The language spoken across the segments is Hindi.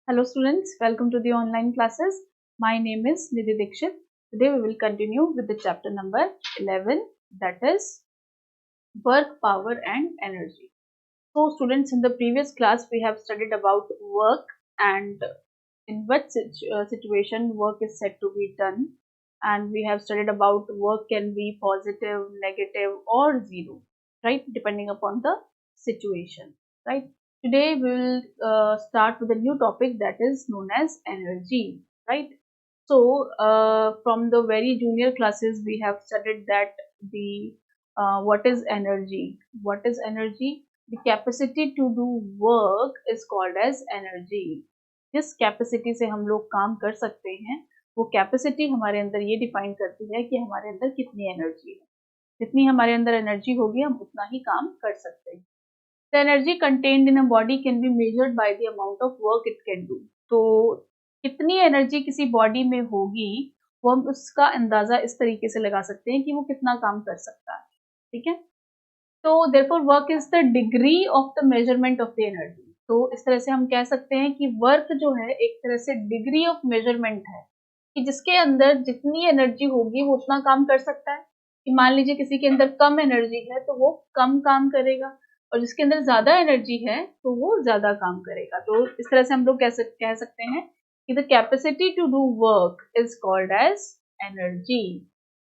Hello students, welcome to the online classes. My name is Nidhi Dikshit. Today we will continue with the chapter number 11, that is work, power and energy. So students, in the previous class we have studied about work and in what situation work is said to be done, and we have studied about work can be positive, negative or zero, right, depending upon the situation, right. Today we will start with a new topic that is known as energy, right. So from the very junior classes we have studied that the what is energy. What is energy? The capacity to do work is called as energy. जिस कैपेसिटी से हम लोग काम कर सकते हैं वो कैपेसिटी हमारे अंदर ये डिफाइन करती है कि हमारे अंदर कितनी एनर्जी है। जितनी हमारे अंदर एनर्जी होगी हम उतना ही काम कर सकते हैं। The energy contained in a body can be measured by the amount of work it can do. तो कितनी एनर्जी किसी बॉडी में होगी वो हम उसका अंदाजा इस तरीके से लगा सकते हैं कि वो कितना काम कर सकता है। ठीक है, तो therefore work is the degree of the measurement of the energy. तो इस तरह से हम कह सकते हैं कि वर्क जो है एक तरह से डिग्री ऑफ मेजरमेंट है कि जिसके अंदर जितनी एनर्जी होगी वो उतना काम कर सकता है। कि मान लीजिए किसी के अंदर कम एनर्जी है तो वो कम काम करेगा और जिसके अंदर ज्यादा एनर्जी है तो वो ज्यादा काम करेगा। तो इस तरह से हम लोग कह सकते हैं कि the capacity to do work is called as energy.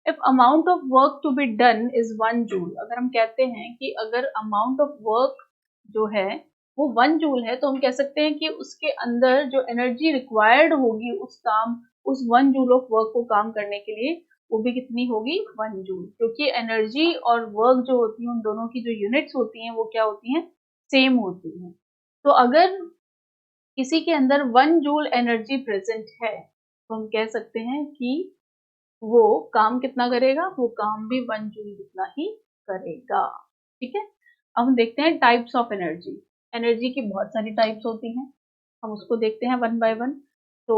If amount of work to be done is 1 joule, अगर हम कहते हैं कि अगर अमाउंट ऑफ वर्क जो है वो 1 जूल है तो हम कह सकते हैं कि उसके अंदर जो एनर्जी रिक्वायर्ड होगी उस 1 जूल ऑफ वर्क को काम करने के लिए वो भी कितनी होगी 1 जूल। क्योंकि एनर्जी और वर्क जो होती है उन दोनों की जो यूनिट्स होती हैं वो क्या होती हैं, सेम होती हैं। तो अगर किसी के अंदर 1 जूल एनर्जी प्रेजेंट है तो हम कह सकते हैं कि वो काम कितना करेगा, वो काम भी 1 जूल जितना ही करेगा। ठीक है, अब हम देखते हैं टाइप्स ऑफ एनर्जी। एनर्जी की बहुत सारी टाइप्स होती हैं, हम उसको देखते हैं वन बाय वन। तो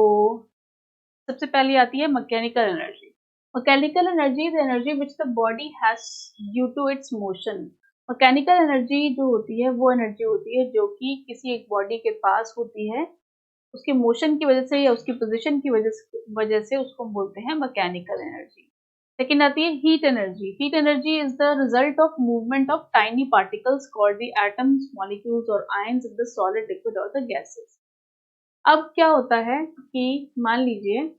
सबसे पहले आती है mechanical energy. Mechanical energy is energy which the body has due to its motion. Mechanical energy जो होती है वो एनर्जी होती है जो कि किसी एक बॉडी के पास होती है उसके मोशन की वजह से या उसकी पोजीशन की वजह से उसको बोलते हैं मैकेनिकल एनर्जी। सेकेंड आती है heat energy. Heat energy is the result of movement of tiny particles called the atoms, molecules और ions in the solid, liquid और द गैसेस। अब क्या होता है कि मान लीजिए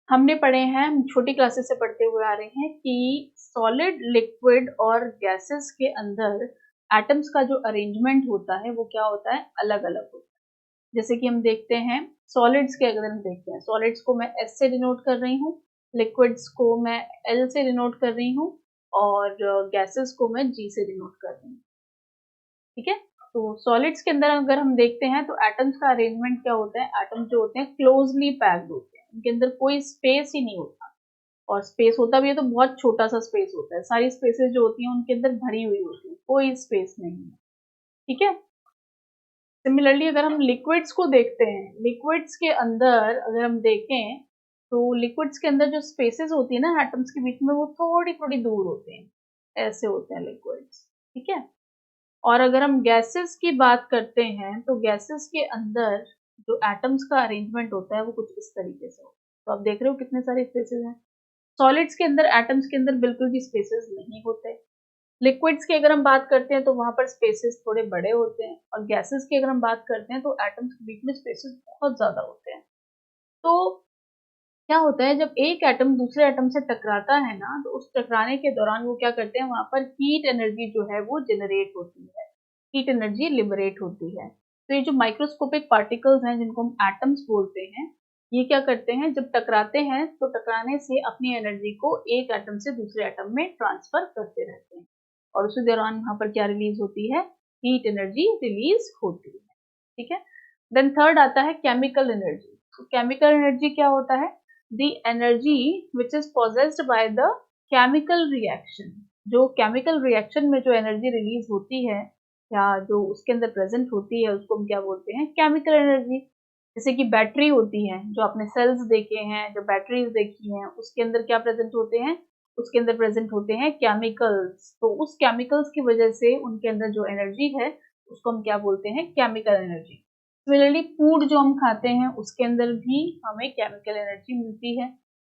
हमने पढ़े हैं, छोटी क्लासेस से पढ़ते हुए आ रहे हैं कि सॉलिड, लिक्विड और गैसेस के अंदर एटम्स का जो अरेंजमेंट होता है वो क्या होता है, अलग अलग होता है। जैसे कि हम देखते हैं सॉलिड्स के, अगर हम देखते हैं सॉलिड्स को मैं एस से डिनोट कर रही हूँ, लिक्विड्स को मैं एल से डिनोट कर रही हूँ और गैसेस को मैं जी से डिनोट कर रही हूँ। ठीक है, तो सॉलिड्स के अंदर अगर हम देखते हैं तो एटम्स का अरेंजमेंट क्या होता है, एटम्स जो होते हैं क्लोजली पैक्ड होते हैं, उनके अंदर कोई स्पेस ही नहीं होता और स्पेस होता भी है तो बहुत छोटा सा स्पेस होता है। सारी स्पेसेस जो होती हैं उनके अंदर भरी हुई होती है, कोई स्पेस नहीं है। ठीक है, सिमिलरली अगर हम लिक्विड्स को देखते हैं, लिक्विड्स के अंदर अगर हम देखें तो लिक्विड्स के अंदर जो स्पेसेस होती है ना एटम्स के बीच में वो थोड़ी थोड़ी दूर होते हैं, ऐसे होते हैं लिक्विड्स। ठीक है, और अगर हम गैसेस की बात करते हैं तो गैसेस के अंदर जो एटम्स का अरेंजमेंट होता है वो कुछ इस तरीके से होता है। तो आप देख रहे हो कितने सारे स्पेसेस हैं। सॉलिड्स के अंदर, एटम्स के अंदर बिल्कुल भी स्पेसेस नहीं होते। लिक्विड्स की अगर हम बात करते हैं तो वहां पर स्पेसेस थोड़े बड़े होते हैं और गैसेस की अगर हम बात करते हैं तो एटम्स के बीच में स्पेसेस बहुत ज्यादा होते हैं। तो क्या होता है जब एक एटम दूसरे एटम से टकराता है ना तो उस टकराने के दौरान वो क्या करते हैं, वहां पर हीट एनर्जी जो है वो जनरेट होती है, हीट एनर्जी लिबरेट होती है। तो ये जो माइक्रोस्कोपिक पार्टिकल्स हैं जिनको हम एटम्स बोलते हैं, ये क्या करते हैं जब टकराते हैं तो टकराने से अपनी एनर्जी को एक एटम से दूसरे एटम में ट्रांसफर करते रहते हैं और उसी दौरान वहां पर क्या रिलीज होती है, हीट एनर्जी रिलीज होती है। ठीक है, देन थर्ड आता है केमिकल एनर्जी। तो केमिकल एनर्जी क्या होता है, the energy which is possessed by the chemical reaction. जो केमिकल रिएक्शन में जो एनर्जी रिलीज होती है या जो उसके अंदर प्रेजेंट होती है उसको हम क्या बोलते हैं, केमिकल एनर्जी। जैसे कि बैटरी होती है, जो आपने सेल्स देखे हैं, जो बैटरीज देखी हैं, उसके अंदर क्या प्रेजेंट होते हैं, उसके अंदर प्रेजेंट होते हैं केमिकल्स। तो उस केमिकल्स की वजह से उनके अंदर जो एनर्जी है उसको हम क्या बोलते हैं, केमिकल एनर्जी। सिमिलरली फूड जो हम खाते हैं उसके अंदर भी हमें केमिकल एनर्जी मिलती है,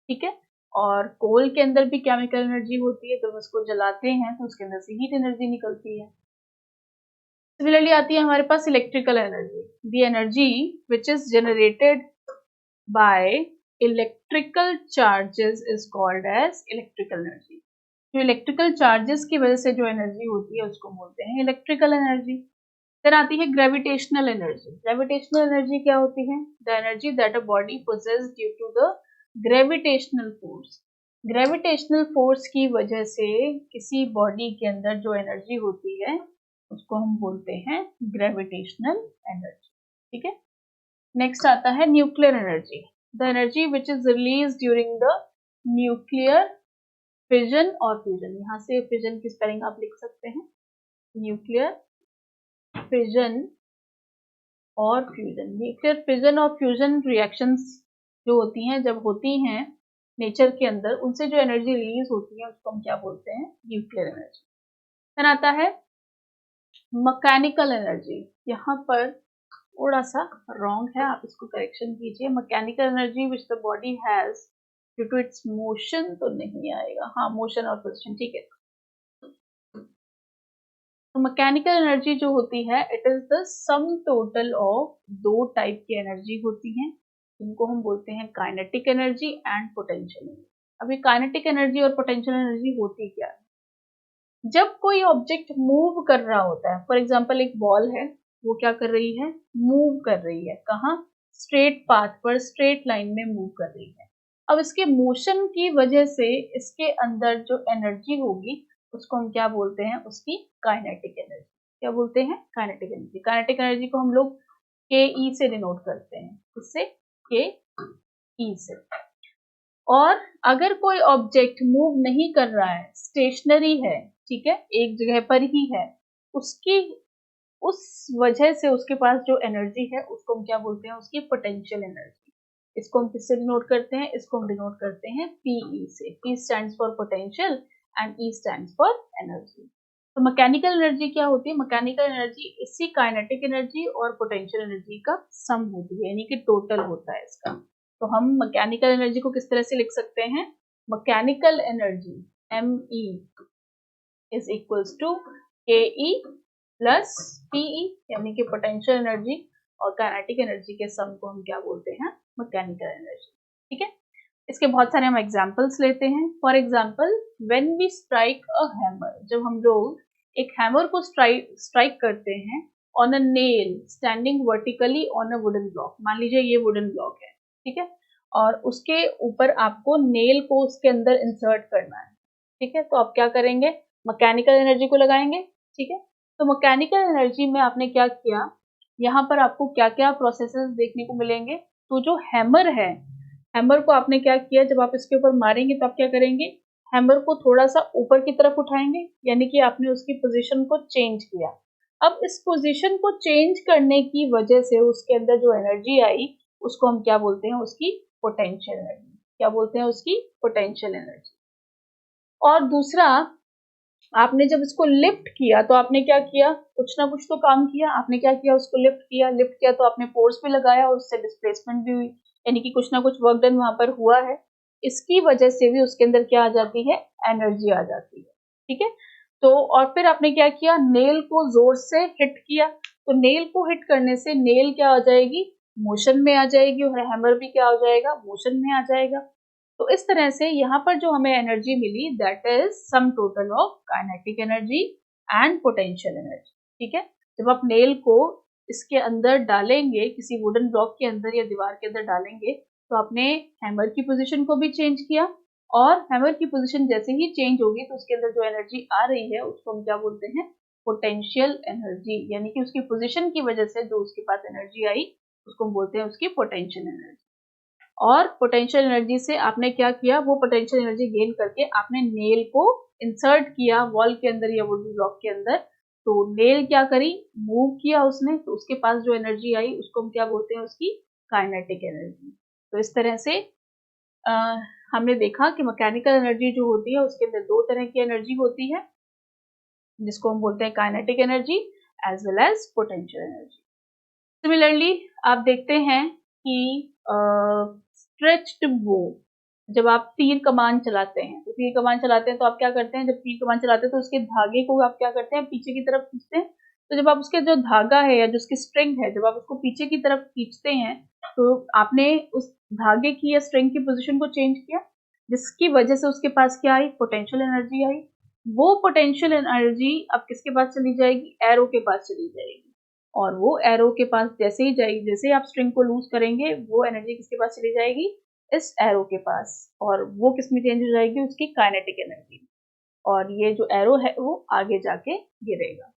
ठीक है। और कोल के अंदर भी केमिकल एनर्जी होती है, तो हम उसको जलाते हैं तो उसके अंदर से हीट एनर्जी निकलती है। सिमिलरली आती है हमारे पास electrical energy. The energy which is generated by electrical charges is called as electrical energy. जो इलेक्ट्रिकल चार्जेस की वजह से जो एनर्जी होती है उसको बोलते हैं इलेक्ट्रिकल एनर्जी। फिर आती है ग्रेविटेशनल एनर्जी। ग्रेविटेशनल एनर्जी क्या होती है? The energy that a body possess due to the gravitational force. Gravitational force की वजह से किसी बॉडी के अंदर जो एनर्जी होती है उसको हम बोलते हैं ग्रेविटेशनल एनर्जी, ठीक है। नेक्स्ट आता है nuclear energy. The energy which is release during the nuclear fission और फ्यूजन। यहाँ से फिजन की स्पेलिंग आप लिख सकते हैं, न्यूक्लियर फिजन और फ्यूजन। न्यूक्लियर फिजन और फ्यूजन रिएक्शंस जो होती हैं, जब होती हैं नेचर के अंदर, उनसे जो एनर्जी रिलीज होती है उसको हम क्या बोलते हैं, न्यूक्लियर एनर्जी। फिर आता है मैकेनिकल एनर्जी। यहाँ पर थोड़ा सा रॉन्ग है, आप इसको करेक्शन कीजिए। Mechanical energy which the body has due to its motion, तो नहीं आएगा, हाँ मोशन और पोजिशन, ठीक है। तो मैकेनिकल एनर्जी जो होती है it is the some total of दो टाइप की एनर्जी होती हैं, जिनको हम बोलते हैं kinetic energy and potential energy. अभी काइनेटिक एनर्जी और पोटेंशियल एनर्जी होती क्या है? जब कोई ऑब्जेक्ट मूव कर रहा होता है, फॉर एग्जांपल एक बॉल है, वो क्या कर रही है, मूव कर रही है, कहाँ, स्ट्रेट पाथ पर, स्ट्रेट लाइन में मूव कर रही है। अब इसके मोशन की वजह से इसके अंदर जो एनर्जी होगी उसको हम क्या बोलते हैं, उसकी काइनेटिक एनर्जी। क्या बोलते हैं, काइनेटिक एनर्जी। काइनेटिक एनर्जी को हम लोग के ई से डिनोट करते हैं, किससे, के ई से। और अगर कोई ऑब्जेक्ट मूव नहीं कर रहा है, स्टेशनरी है, ठीक है, एक जगह पर ही है, उसकी उस वजह से उसके पास जो एनर्जी है उसको हम क्या बोलते हैं, उसकी पोटेंशियल एनर्जी। इसको हम किससे डिनोट करते हैं, इसको हम डिनोट करते हैं पीई से। P stands for potential and E stands for energy. तो मैकेनिकल एनर्जी क्या होती है, मैकेनिकल एनर्जी इसी काइनेटिक एनर्जी और पोटेंशियल एनर्जी का सम होती है, यानी कि टोटल होता है इसका। तो हम मैकेनिकल एनर्जी को किस तरह से लिख सकते हैं, mechanical energy ME is equals to KE plus PE, यानी कि पोटेंशियल एनर्जी और काइनेटिक एनर्जी के सम को हम क्या बोलते हैं, मैकेनिकल एनर्जी, ठीक है। इसके बहुत सारे हम एग्जांपल्स लेते हैं। For example when we strike a hammer, जब हम लोग एक हैमर को स्ट्राइक करते हैं on a nail standing vertically on a wooden block. मान लीजिए ये वुडन ब्लॉक है, ठीक है, और उसके ऊपर आपको नेल को उसके अंदर इंसर्ट करना है, ठीक है। तो आप क्या करेंगे, मैकेनिकल एनर्जी को लगाएंगे, ठीक है। तो मैकेनिकल एनर्जी में आपने क्या किया, यहाँ पर आपको क्या क्या प्रोसेसेस देखने को मिलेंगे। तो जो हैमर है, हैमर को आपने क्या किया, जब आप इसके ऊपर मारेंगे तो आप क्या करेंगे, हैमर को थोड़ा सा ऊपर की तरफ उठाएंगे, यानी कि आपने उसकी पोजीशन को चेंज किया। अब इस पोजीशन को चेंज करने की वजह से उसके अंदर जो एनर्जी आई उसको हम क्या बोलते हैं, उसकी पोटेंशियल एनर्जी। क्या बोलते हैं, उसकी पोटेंशियल एनर्जी। और दूसरा, आपने जब इसको लिफ्ट किया तो आपने क्या किया, कुछ ना कुछ तो काम किया, आपने क्या किया, उसको लिफ्ट किया तो आपने फोर्स भी लगाया और उससे डिस्प्लेसमेंट भी हुई, यानी कि कुछ ना कुछ वर्क डन वहां पर हुआ है। इसकी वजह से भी उसके अंदर क्या आ जाती है, एनर्जी आ जाती है, ठीक है। तो और फिर आपने क्या किया, नेल को जोर से हिट किया, तो नेल को हिट करने से नेल क्या आ जाएगी, मोशन में आ जाएगी, और हैमर भी क्या हो जाएगा, मोशन में आ जाएगा। तो इस तरह से यहाँ पर जो हमें एनर्जी मिली that is sum total of kinetic energy and potential energy, ठीक है। जब आप नेल को इसके अंदर डालेंगे, किसी वुडन ब्लॉक के अंदर या दीवार के अंदर डालेंगे, तो आपने हैमर की पोजीशन को भी चेंज किया, और हैमर की पोजीशन जैसे ही चेंज होगी तो उसके अंदर जो एनर्जी आ रही है उसको हम क्या बोलते हैं, पोटेंशियल एनर्जी, यानी कि उसकी पोजीशन की वजह से जो उसके पास एनर्जी आई उसको हम बोलते हैं उसकी पोटेंशियल एनर्जी। और पोटेंशियल एनर्जी से आपने क्या किया, वो पोटेंशियल एनर्जी गेन करके आपने नेल को इंसर्ट किया वॉल के अंदर या वुडन ब्लॉक के अंदर, तो नेल क्या करी, मूव किया उसने, तो उसके पास जो एनर्जी आई उसको हम क्या बोलते हैं, उसकी काइनेटिक एनर्जी। तो इस तरह से हमने देखा कि मैकेनिकल एनर्जी जो होती है उसके अंदर दो तरह की एनर्जी होती है, जिसको हम बोलते हैं kinetic energy as well as potential energy. Similarly, आप देखते हैं कि stretched bow, जब आप तीर कमान चलाते हैं तो आप क्या करते हैं, जब तीर कमान चलाते हैं तो उसके धागे को आप क्या करते हैं, पीछे की तरफ खींचते हैं। तो जब आप उसके जो धागा है या जो उसकी स्ट्रिंग है, जब आप उसको पीछे की तरफ खींचते हैं तो आपने उस धागे की या स्ट्रिंग की पोजीशन को चेंज किया, जिसकी वजह से उसके पास क्या आई, पोटेंशियल एनर्जी आई। वो पोटेंशियल एनर्जी अब किसके पास चली जाएगी, एरो के पास चली जाएगी। और वो एरो के पास जैसे ही जाएगी, जैसे ही आप स्ट्रिंग को लूज करेंगे, वो एनर्जी किसके पास चली जाएगी, इस एरो के पास। और वो किस में चेंज हो जाएगी, उसकी काइनेटिक एनर्जी। और ये जो एरो है वो आगे जाके गिरेगा।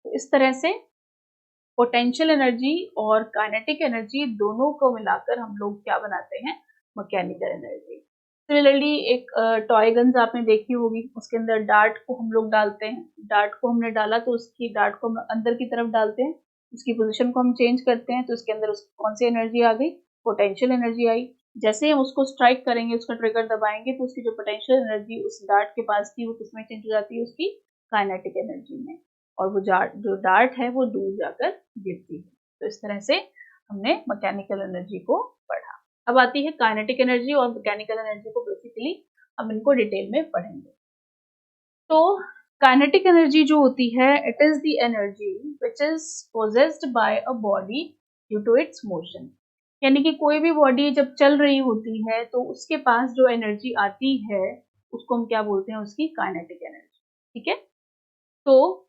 तो इस तरह से पोटेंशियल एनर्जी और काइनेटिक एनर्जी दोनों को मिलाकर हम लोग क्या बनाते हैं, मैकेनिकल एनर्जी। सिमिलरली एक टॉय गन्स आपने देखी होगी, उसके अंदर डार्ट को हम लोग डालते हैं। डार्ट को हमने डाला तो उसकी डार्ट को हम अंदर की तरफ डालते हैं, उसकी पोजीशन को हम चेंज करते हैं, तो उसके अंदर कौन सी एनर्जी आ गई, पोटेंशियल एनर्जी आई। जैसे ही हम उसको स्ट्राइक करेंगे, उसका ट्रिगर दबाएंगे, तो उसकी जो पोटेंशियल एनर्जी उस डार्ट के पास थी वो किसमें चेंज हो जाती है, उसकी काइनेटिक एनर्जी में। और वो जो डार्ट है वो दूर जाकर गिरती है। तो इस तरह से हमने मैकेनिकल एनर्जी को पढ़ा। अब आती है काइनेटिक एनर्जी और मैकेनिकल एनर्जी को बेसिकली हम इनको डिटेल में पढ़ेंगे। तो काइनेटिक एनर्जी जो होती है, it is the energy which is possessed by a body due to its motion. यानी कि कोई भी बॉडी जब चल रही होती है तो उसके पास जो एनर्जी आती है उसको हम क्या बोलते हैं, उसकी काइनेटिक एनर्जी। ठीक है, तो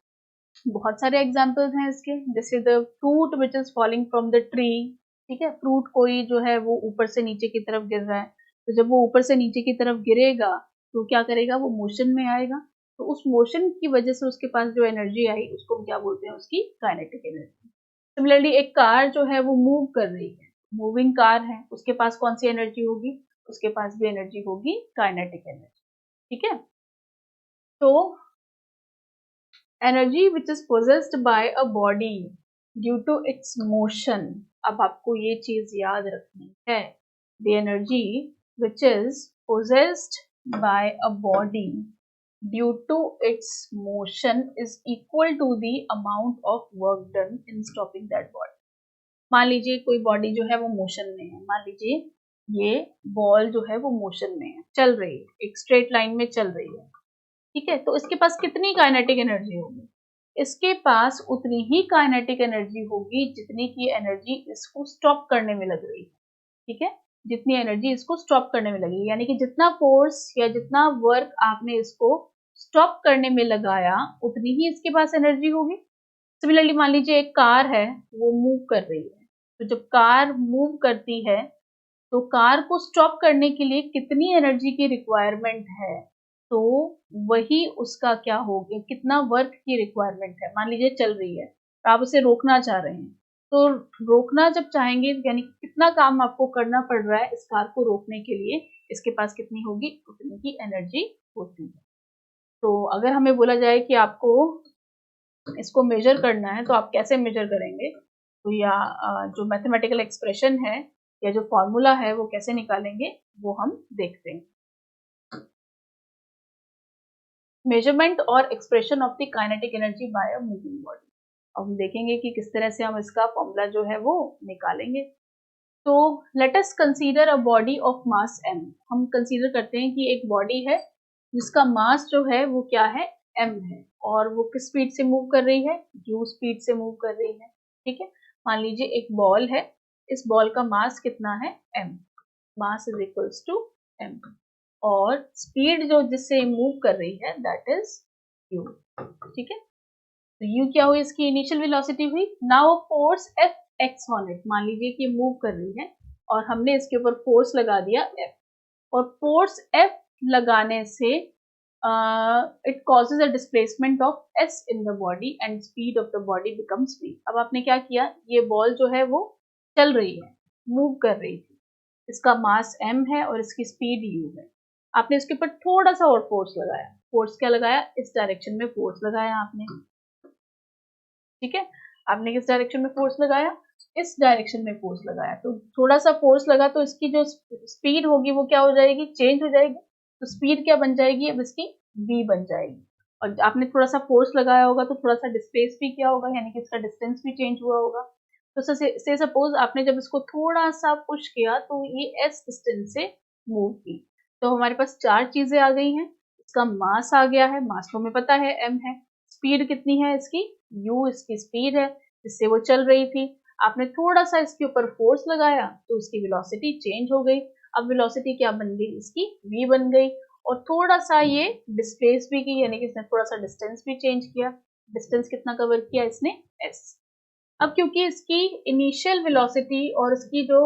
बहुत सारे एग्जाम्पल्स हैं इसके, जैसे the fruit which is falling from the tree. ठीक है, फ्रूट कोई जो है वो ऊपर से नीचे की तरफ गिर रहा है, तो जब वो ऊपर से नीचे की तरफ गिरेगा तो क्या करेगा, वो मोशन में आएगा। तो उस मोशन की वजह से उसके पास जो एनर्जी आई उसको हम क्या बोलते हैं, उसकी काइनेटिक एनर्जी। सिमिलरली एक कार जो है वो मूव कर रही है, मूविंग कार है, उसके पास कौन सी एनर्जी होगी, उसके पास भी एनर्जी होगी काइनेटिक एनर्जी। ठीक है, तो energy which is possessed by a body due to its motion. अब आपको ये चीज याद रखनी है, the energy which is possessed by a body due to its motion is equal to the amount of work done in stopping that body. मान लीजिए कोई बॉडी जो है वो मोशन में है, मान लीजिए ये बॉल जो है वो मोशन में है, चल रही है, एक स्ट्रेट लाइन में चल रही है। ठीक है, तो इसके पास कितनी काइनेटिक एनर्जी होगी, इसके पास उतनी ही काइनेटिक एनर्जी होगी जितनी की एनर्जी इसको स्टॉप करने में लग रही है। ठीक है, जितनी एनर्जी इसको स्टॉप करने में लगी, यानी कि जितना फोर्स या जितना वर्क आपने इसको स्टॉप करने में लगाया उतनी ही इसके पास एनर्जी होगी। सिमिलरली मान लीजिए एक कार है, वो मूव कर रही है, तो जब कार मूव करती है तो कार को स्टॉप करने के लिए कितनी एनर्जी की रिक्वायरमेंट है, तो वही उसका क्या होगा, कितना वर्क की रिक्वायरमेंट है। मान लीजिए चल रही है, तो आप उसे रोकना चाह रहे हैं, तो रोकना जब चाहेंगे यानी कितना काम आपको करना पड़ रहा है इस कार को रोकने के लिए, इसके पास कितनी होगी, उतनी की एनर्जी होती है। तो अगर हमें बोला जाए कि आपको इसको मेजर करना है तो आप कैसे मेजर करेंगे, तो या जो मैथमेटिकल एक्सप्रेशन है या जो फॉर्मूला है वो कैसे निकालेंगे वो हम देखते हैं। मेजरमेंट और expression of the kinetic energy by a moving body. अब हम देखेंगे कि किस तरह से हम इसका फॉर्मूला जो है वो निकालेंगे। तो let us consider a body of mass m। हम कंसीडर करते हैं कि एक बॉडी है जिसका मास जो है वो क्या है, m है, और वो किस स्पीड से मूव कर रही है, u स्पीड से मूव कर रही है। ठीक है, मान लीजिए एक बॉल है, इस बॉल का मास कितना है, m, mass is equals to m, और स्पीड जो जिससे मूव कर रही है दैट इज u। ठीक है, तो u क्या हुई, इसकी इनिशियल वेलोसिटी हुई। Now force F x on it, मान लीजिए कि मूव कर रही है और हमने इसके ऊपर फोर्स लगा दिया F, और फोर्स F लगाने से it causes a displacement of s in the body and speed of the body becomes v। अब आपने क्या किया, ये बॉल जो है वो चल रही है, मूव कर रही थी, इसका मास m है और इसकी स्पीड u है। आपने इसके ऊपर थोड़ा सा और फोर्स लगाया, फोर्स क्या लगाया, इस डायरेक्शन में फोर्स लगाया आपने। ठीक है, आपने किस डायरेक्शन में फोर्स लगाया, इस डायरेक्शन में फोर्स लगाया, तो थोड़ा सा फोर्स लगा तो इसकी जो स्पीड होगी वो क्या हो जाएगी, चेंज हो जाएगी। तो स्पीड क्या बन जाएगी, अब इसकी v बन जाएगी। और आपने थोड़ा सा फोर्स लगाया होगा तो थोड़ा सा डिस्प्लेस भी किया होगा, यानी कि इसका डिस्टेंस भी चेंज हुआ होगा। तो से सपोज आपने जब इसको थोड़ा सा पुश किया तो ये s डिस्टेंस से मूव की, तो हमारे पास 4 चीजें आ गई हैं। इसका मास आ गया है, मास तो हमें पता है m है। स्पीड कितनी है इसकी, u इसकी स्पीड है जिससे वो चल रही थी। आपने थोड़ा सा इसके ऊपर फोर्स लगाया तो उसकी वेलोसिटी चेंज हो गई। अब वेलोसिटी क्या बन गई, इसकी v बन गई। और थोड़ा सा ये डिस्प्लेस भी की, यानी कि इसने थोड़ा सा डिस्टेंस भी चेंज किया। डिस्टेंस कितना कवर किया इसने, s। अब क्योंकि इसकी इनिशियल वेलोसिटी और इसकी जो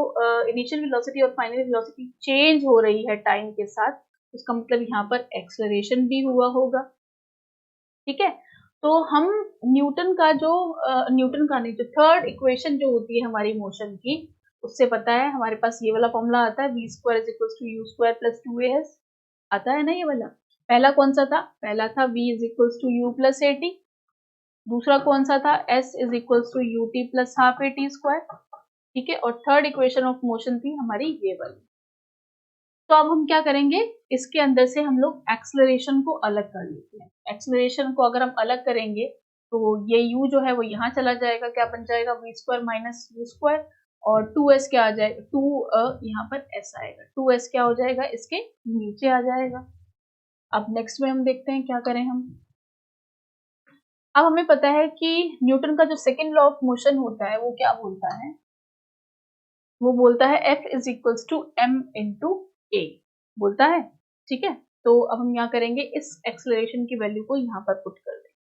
इनिशियल वेलोसिटी और फाइनल वेलोसिटी चेंज हो रही है टाइम के साथ, उसका मतलब यहाँ पर एक्सेलरेशन भी हुआ होगा। ठीक है, तो हम न्यूटन का जो न्यूटन का नहीं, जो थर्ड इक्वेशन जो होती है हमारी मोशन की, उससे पता है हमारे पास ये वाला फॉर्मूला आता है, v square is equal to u square plus 2as। आता है ना ये वाला। पहला कौन सा था, पहला था v is equal to u plus a t. दूसरा कौन सा था, s is equal to u t plus half a t square. ठीक है, और थर्ड इक्वेशन ऑफ मोशन थी हमारी ये वाली। तो अब हम क्या करेंगे, इसके अंदर से हम लोग एक्सेलरेशन को अलग कर लेते हैं। एक्सेलरेशन को अगर हम अलग करेंगे तो ये u जो है वो यहाँ चला जाएगा, क्या बन जाएगा, v square minus u square. और 2s क्या आ जाएगा, 2 यहाँ पर s आएगा, 2s क्या हो जाएगा, इसके नीचे आ जाएगा। अब नेक्स्ट में हम देखते हैं क्या करें हम। अब हमें पता है कि न्यूटन का जो सेकेंड लॉ ऑफ मोशन होता है वो क्या बोलता है, वो बोलता है F is equals to m into a, बोलता है। ठीक है, तो अब हम यहाँ करेंगे, इस एक्सेलरेशन की वैल्यू को यहाँ पर पुट कर देंगे,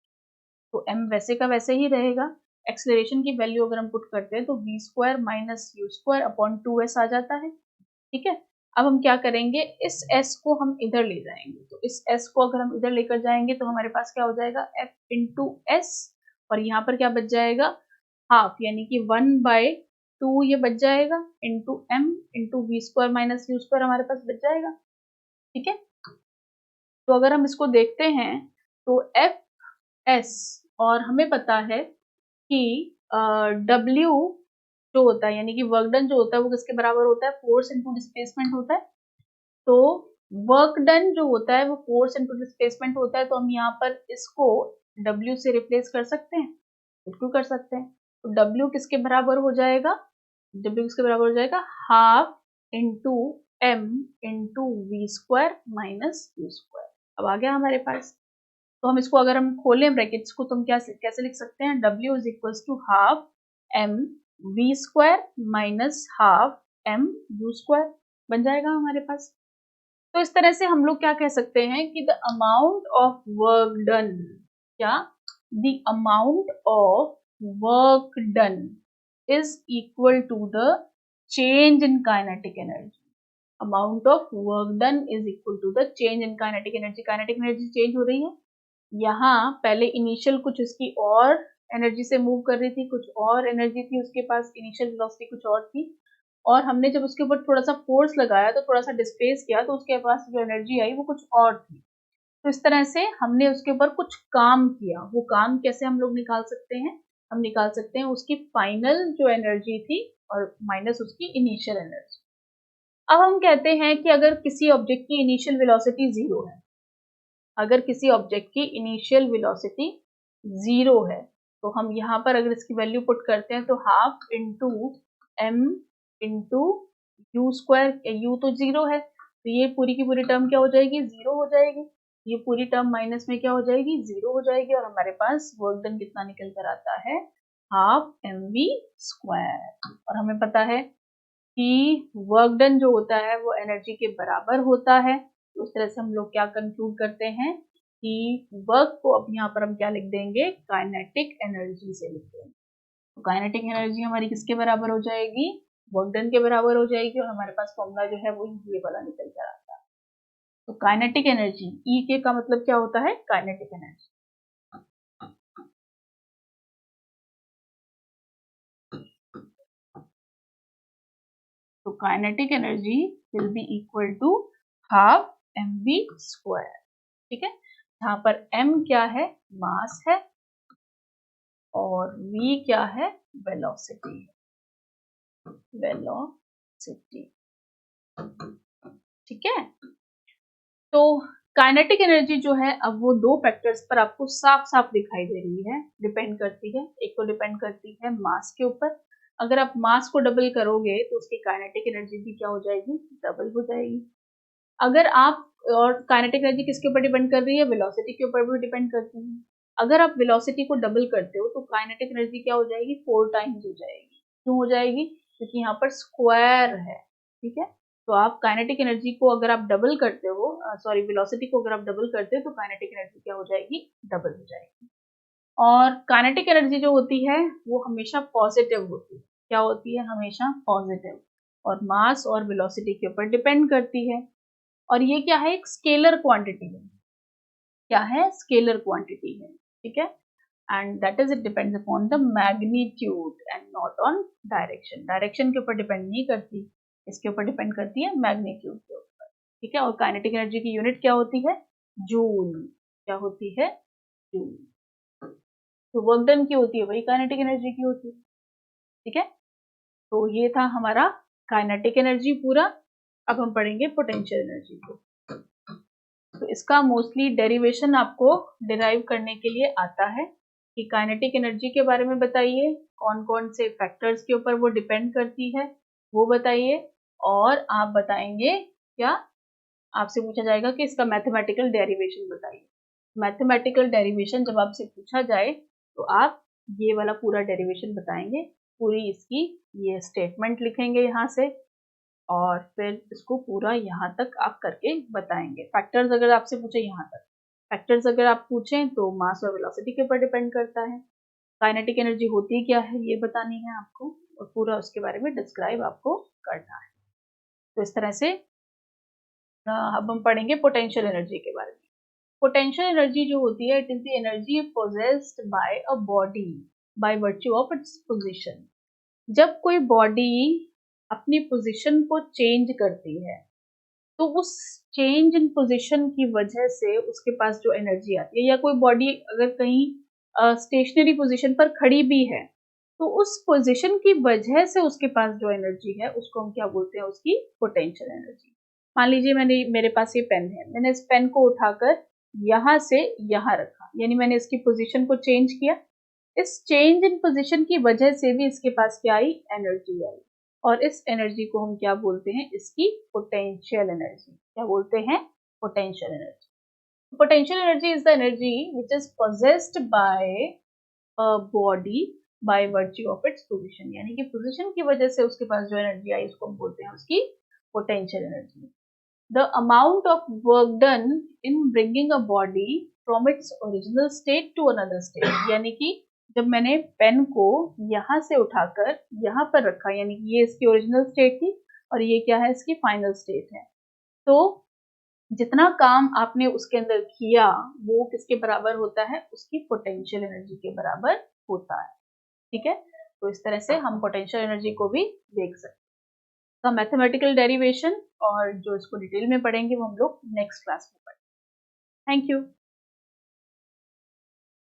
तो m वैसे का वैसे ही रहेगा। एक्सेलरेशन की वैल्यू अगर हम पुट करते हैं तो v square minus u square upon 2s आ जाता है। ठीक है, अब हम क्या करेंगे, इस s को हम इधर ले जाएंगे, तो इस s को अगर हम इधर लेकर जाएंगे तो हमारे पास क्या हो जाएगा, f इंटू एस, और यहाँ पर क्या बच जाएगा, हाफ, यानी कि 1/2 ये बच जाएगा, into m into v square minus u square हमारे पास बच जाएगा। ठीक है, तो अगर हम इसको देखते हैं तो एफ एस, और हमें पता है कि W जो होता है, यानी कि वर्क डन जो होता है वो किसके बराबर होता है, फोर्स इंटू डिस्प्लेसमेंट होता है। तो वर्क डन जो होता है वो फोर्स इंटू डिस्प्लेसमेंट होता है, तो हम यहाँ पर इसको W से रिप्लेस कर सकते हैं, बिल्कुल कर सकते हैं। तो W किसके बराबर हो जाएगा, W किसके बराबर हो जाएगा, half into m into v square minus u square. अब आ गया हमारे पास। तो हम इसको अगर हम खोलें ब्रैकेट्स को तो हम क्या कैसे लिख सकते हैं, W is equal to half m v square minus half m u square बन जाएगा हमारे पास। तो इस तरह से हम लोग क्या कह सकते हैं कि the amount of work done, क्या, the amount of work done is equal to the change in kinetic energy. Amount of work done is equal to the change in kinetic energy. Kinetic energy change हो रही है, यहाँ पहले इनिशियल कुछ इसकी और एनर्जी से मूव कर रही थी, कुछ और एनर्जी थी उसके पास, इनिशियल वेलोसिटी कुछ और थी, और हमने जब उसके ऊपर थोड़ा सा फोर्स लगाया तो थोड़ा सा डिस्प्लेस किया तो उसके पास जो एनर्जी आई वो कुछ और थी। तो इस तरह से हमने उसके ऊपर कुछ काम किया। वो काम कैसे हम लोग निकाल सकते हैं, हम निकाल सकते हैं उसकी फाइनल जो एनर्जी थी और माइनस उसकी इनिशियल एनर्जी। अब हम कहते हैं कि अगर किसी ऑब्जेक्ट की इनिशियल वेलोसिटी 0 है, अगर किसी ऑब्जेक्ट की इनिशियल वेलोसिटी 0 है, तो हम यहाँ पर अगर इसकी वैल्यू पुट करते हैं तो half into m into you square, you तो 0 है तो ये पूरी की पूरी टर्म क्या हो जाएगी, 0 हो जाएगी। ये पूरी टर्म माइनस में क्या हो जाएगी, 0 हो जाएगी, और हमारे पास वर्क डन कितना निकल कर आता है, हाफ mv स्क्वायर। और हमें पता है कि वर्क डन जो होता है वो एनर्जी के बराबर होता है। तो उस तरह से हम लोग क्या कंक्लूड करते हैं कि वर्क को अब यहाँ पर हम क्या लिख देंगे, काइनेटिक एनर्जी से लिख देंगे। तो काइनेटिक एनर्जी हमारी किसके बराबर हो जाएगी, वर्क डन के बराबर हो जाएगी, और हमारे पास फॉर्मूला जो है वो ये वाला निकल कर आता है। तो काइनेटिक एनर्जी, ई के का मतलब क्या होता है, काइनेटिक एनर्जी। तो kinetic energy will be equal to half mv square. ठीक है, यहाँ पर m क्या है, मास है, और v क्या है, वेलोसिटी है, वेलोसिटी। ठीक है, तो काइनेटिक एनर्जी जो है अब वो दो फैक्टर्स पर आपको साफ साफ दिखाई दे रही है, डिपेंड करती है। एक तो डिपेंड करती है मास के ऊपर, अगर आप मास को डबल करोगे तो उसकी काइनेटिक एनर्जी भी क्या हो जाएगी, डबल हो जाएगी। अगर आप, और काइनेटिक एनर्जी किसके ऊपर डिपेंड कर रही है, वेलोसिटी के ऊपर भी डिपेंड करती है। अगर आप वेलोसिटी को डबल करते हो तो काइनेटिक एनर्जी क्या हो जाएगी, 4 टाइम्स हो जाएगी। क्यों हो जाएगी, क्योंकि यहाँ पर स्क्वायर है, ठीक है। तो आप काइनेटिक एनर्जी को अगर आप डबल करते हो, सॉरी वेलोसिटी को अगर आप डबल करते हो तो काइनेटिक एनर्जी क्या हो जाएगी, डबल हो जाएगी। और काइनेटिक एनर्जी जो होती है वो हमेशा पॉजिटिव होती है। क्या होती है, हमेशा पॉजिटिव, और मास और वेलोसिटी के ऊपर डिपेंड करती है। और ये क्या है, एक स्केलर क्वांटिटी है। क्या है, स्केलर क्वांटिटी है, ठीक है। And that is it depends upon the magnitude and not on direction. Direction के ऊपर डिपेंड नहीं करती, इसके ऊपर डिपेंड करती है मैग्नीट्यूड के ऊपर, ठीक है। और काइनेटिक एनर्जी की यूनिट क्या होती है, जूल। क्या होती है, जूल। तो वर्क डन की होती है वही काइनेटिक एनर्जी की होती है, ठीक है। तो ये था हमारा काइनेटिक एनर्जी पूरा। अब हम पढ़ेंगे पोटेंशियल एनर्जी को। तो इसका मोस्टली डेरिवेशन आपको डिराइव करने के लिए आता है कि काइनेटिक एनर्जी के बारे में बताइए, कौन कौन से फैक्टर्स के ऊपर वो डिपेंड करती है वो बताइए, और आप बताएंगे क्या, आपसे पूछा जाएगा कि इसका मैथमेटिकल डेरिवेशन बताइए। मैथमेटिकल डेरिवेशन जब आपसे पूछा जाए तो आप ये वाला पूरा डेरिवेशन बताएंगे, पूरी इसकी ये स्टेटमेंट लिखेंगे यहाँ से, और फिर इसको पूरा यहाँ तक आप करके बताएंगे। फैक्टर्स अगर आपसे पूछे यहाँ तक, फैक्टर्स अगर आप पूछें तो मास और वेलोसिटी के ऊपर डिपेंड करता है। काइनेटिक एनर्जी होती क्या है ये बतानी है आपको, और पूरा उसके बारे में डिस्क्राइब आपको करना है। तो इस तरह से अब हम पढ़ेंगे पोटेंशियल एनर्जी के बारे में। पोटेंशियल एनर्जी जो होती है, it is the energy possessed by a body by virtue of its position. जब कोई बॉडी अपनी पोजीशन को चेंज करती है तो उस चेंज इन पोजीशन की वजह से उसके पास जो एनर्जी आती है, या कोई बॉडी अगर कहीं स्टेशनरी पोजीशन पर खड़ी भी है तो उस पोजीशन की वजह से उसके पास जो एनर्जी है उसको हम क्या बोलते हैं, उसकी पोटेंशियल एनर्जी। मान लीजिए मेरे पास ये पेन है, मैंने इस पेन को उठाकर यहाँ से यहाँ रखा, यानी मैंने इसकी पोजीशन को चेंज किया। इस चेंज इन पोजीशन की वजह से भी इसके पास क्या आई, एनर्जी आई, और इस एनर्जी को हम क्या बोलते हैं, इसकी पोटेंशियल एनर्जी। क्या बोलते हैं, potential energy. Potential energy is the energy which is possessed by a body by virtue of its position, यानी कि पोजीशन की वजह से उसके पास जो एनर्जी आई उसको हम बोलते हैं उसकी potential energy. The amount of work done in bringing a body from its original state to another state, यानी कि जब मैंने पेन को यहाँ से उठाकर यहाँ पर रखा, यानी कि ये इसकी ओरिजिनल स्टेट थी और ये क्या है, इसकी फाइनल स्टेट है, तो जितना काम आपने उसके अंदर किया वो किसके बराबर होता है, उसकी पोटेंशियल एनर्जी के बराबर होता है, ठीक है। तो इस तरह से हम पोटेंशियल एनर्जी को भी देख सकते हैं। तो मैथमेटिकल डेरिवेशन और जो इसको डिटेल में पढ़ेंगे वो हम लोग नेक्स्ट क्लास में पढ़ेंगे। Thank you.